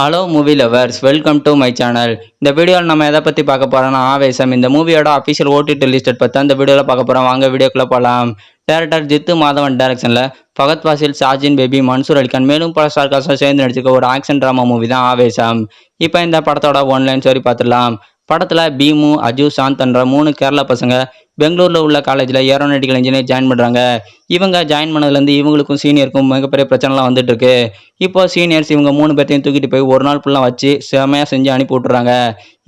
Hello movie lovers, welcome to my channel. இந்த வீடியோவில் நம்ம எதை பற்றி பார்க்க போகிறோம்னா ஆவேசம். இந்த மூவியோட அஃபிஷியல் ஓடிடி லிஸ்ட் பற்றி அந்த வீடியோவில் பார்க்க போகிறோம். வாங்க வீடியோக்குள்ளே போகலாம். டேரக்டர் ஜித்து மாதவன் டைரக்ஷனில் ஃபகத் ஃபாசில், ஷாஜின் பேபி, மன்சூர் அலிகான் மேலும் பல ஸ்டார் காஸ்டாக சேர்ந்து நடிச்சிருக்க ஒரு ஆக்ஷன் ட்ராமா மூவி தான் ஆவேசம். இப்போ இந்த படத்தோட ஒன்லைன் ஸ்டோரி பார்த்துடலாம். படத்தில் பீமு, அஜு, சாந்த் என்ற 3 கேரளா பசங்க பெங்களூரில் உள்ள காலேஜில் ஏரோநாட்டிக்கல் இன்ஜினியர் ஜாயின் பண்ணுறாங்க. இவங்க ஜாயின் பண்ணதுலேருந்து இவங்களுக்கும் சீனியருக்கும் மிகப்பெரிய பிரச்சனைலாம் வந்துட்டு இருக்கு. இப்போ சீனியர்ஸ் இவங்க 3 பேர்த்தையும் தூக்கிட்டு போய் ஒரு நாள் ஃபுல்லாக வச்சு செமையாக செஞ்சு அனுப்பி விட்டுறாங்க.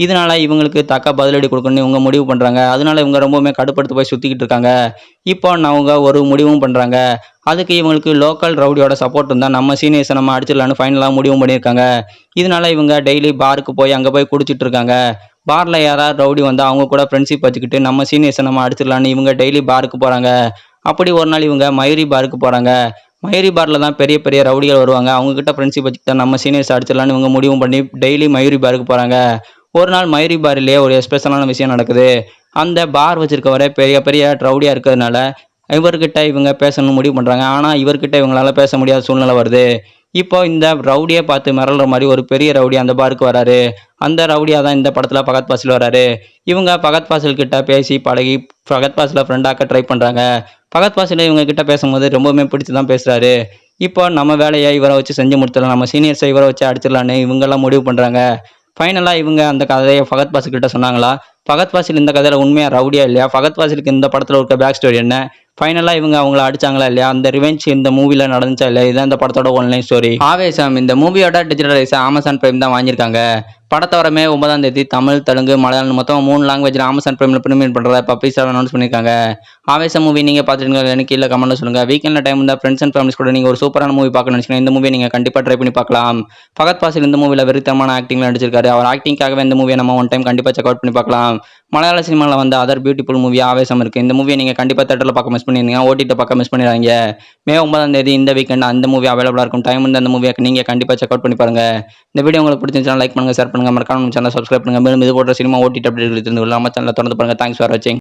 இதனால இவங்களுக்கு தக்க பதிலடி கொடுக்கணும்னு இவங்க முடிவு பண்ணுறாங்க. அதனால இவங்க ரொம்பவுமே கடுப்படுத்து போய் சுற்றிக்கிட்டு இருக்காங்க. இப்போ அவங்க ஒரு முடிவும் பண்ணுறாங்க. அதுக்கு இவங்களுக்கு லோக்கல் ரவுடியோட சப்போர்ட் இருந்தால் நம்ம சீனியர்ஸை நம்ம அடிச்சிடலான்னு ஃபைனலாக முடிவும் பண்ணியிருக்காங்க. இதனால இவங்க டெய்லி பாருக்கு போய் அங்கே போய் குடிச்சிட்டு இருக்காங்க. பார்ல யாராவது ரவுடி வந்தால் அவங்க கூட ஃப்ரெண்ட்ஷிப் வச்சுக்கிட்டு நம்ம சீனியர்ஸை நம்ம அடிச்சிடலான்னு இவங்க டெய்லி பாருக்கு போகிறாங்க. அப்படி ஒரு நாள் இவங்க மயூரி பாருக்கு போகிறாங்க. மயூரி பாரில் தான் பெரிய பெரிய ரவுடிகள் வருவாங்க. அவங்கக்கிட்ட ஃப்ரெண்ட்ஷிப் வச்சுக்கிட்டா நம்ம சீனியர்ஸ் அடிச்சிடலான்னு இவங்க முடிவும் பண்ணி டெய்லி மயூரி பாருக்கு போகிறாங்க. ஒரு நாள் மயூரி பாரிலேயே ஒரு ஸ்பெஷலான விஷயம் நடக்குது. அந்த பார் வச்சிருக்கவரை பெரிய பெரிய ரவுடியாக இருக்கிறதுனால இவர்கிட்ட இவங்க பேசணும்னு முடிவு பண்ணுறாங்க. ஆனால் இவர்கிட்ட இவங்களால பேச முடியாத சூழ்நிலை வருது. இப்போ இந்த ரவுடியை பார்த்து மிரள்ற மாதிரி ஒரு பெரிய ரவுடி அந்த பாருக்கு வராரு. அந்த ரவுடியாக தான் இந்த படத்தில் ஃபகத் ஃபாசில் வராரு. இவங்க ஃபகத் ஃபாசில் கிட்ட பேசி பழகி ஃபகத் ஃபாசிலை ஃப்ரெண்டாக்க ட்ரை பண்ணுறாங்க. ஃபகத் ஃபாசில் இவங்க கிட்ட பேசும்போது ரொம்பவுமே பிடிச்சி தான் பேசுகிறாரு. இப்போ நம்ம வேலையை இவரை வச்சு செஞ்சு முடிச்சிடலாம், நம்ம சீனியர்ஸை இவரை வச்சு அடிச்சிடலான்னு இவங்கெல்லாம் முடிவு பண்ணுறாங்க. ஃபைனலாக இவங்க அந்த கதையை ஃபகத் ஃபாசில் கிட்ட சொன்னாங்களா? ஃபகத் ஃபாசில் இந்த கதையில் உண்மையாக ரவுடியா இல்லையா? ஃபகத் ஃபாசிலுக்கு இந்த படத்தில் இருக்க பேக் ஸ்டோரி என்ன? ஃபைனலாக இவங்க அவங்கள அடிச்சாங்களா இல்லையா? அந்த ரிவெஞ்ச் இந்த மூவியில் நடந்துச்சா இல்லையா? இதுதான் இந்த படத்தோட ஒன்லைன் ஸ்டோரி. ஆவேசம் இந்த மூவியோட டிஜிட்டல் ரைஸை அமேசான் பிரைம் தான் வாங்கியிருக்காங்க. படத்தை வரமே 9ஆம் தேதி தமிழ், தெலுங்கு, மலையாளம் மொத்தம் 3 லாங்குவேஜில் அமேசான் பிரைமில் ப்ரீமியர் பண்ணுறத இப்போ அஃபிஷியலாக அனௌன்ஸ் பண்ணியிருக்காங்க. ஆவேசம் மூவி நீங்கள் பார்த்துருக்கீங்க, எனக்கு கீழே கமெண்ட்டில் சொல்லுங்கள். வீக்கெண்டில் டைம் இருந்தால் ஃப்ரெண்ட்ஸ் அண்ட் ஃபேமிலிஸ் கூட நீங்கள் ஒரு சூப்பரான மூவி பார்க்கணும்னு நினச்சிங்கன்னா இந்த மூவியை நீங்கள் கண்டிப்பாக ட்ரை பண்ணி பார்க்கலாம். ஃபகத் ஃபாசில் இந்த மூவியில் வெறித்தனமான ஆக்டிங்கில் நடிச்சிருக்காரு. அவர் ஆக்டிங்காகவே இந்த மூவியை நம்ம ஒன் டைம் கண்டிப்பாக செக் அவுட் பண்ணி பார்க்கலாம். மலையாள சினிமாவில் வந்து அதர் பியூட்டிஃபுல் மூவி ஆவேசம் இருக்குது. இந்த மூவியை நீங்கள் கண்டிப்பாக தேட்டரில் பார்க்க மிஸ் பண்ணியிருந்தீங்க, ஓடிடி பார்க்க மிஸ் பண்ணிடுறாங்க. மே 9ஆம் தேதி இந்த வீக்கெண்ட் அந்த மூவி அவைலபிளாக இருக்கும். டைம் வந்து அந்த மூவியை நீங்கள் கண்டிப்பாக செக் அவுட் பண்ணி பாருங்கள். இந்த வீடியோ உங்களுக்கு பிடிச்சிருந்துச்சுன்னா லைக் பண்ணுங்கள், ஷேர் பண்ணுங்கள், மறக்காம நம்ம சேனலை சப்ஸ்கிரைப் பண்ணுங்கள். மேலும் இது போன்ற சினிமா ஓடிடி அப்டேட் தெரிந்து கொள்ள நம்ம சேனலை தொடர்ந்து பாருங்கள். தேங்க்ஸ் ஃபார் வாட்சிங்.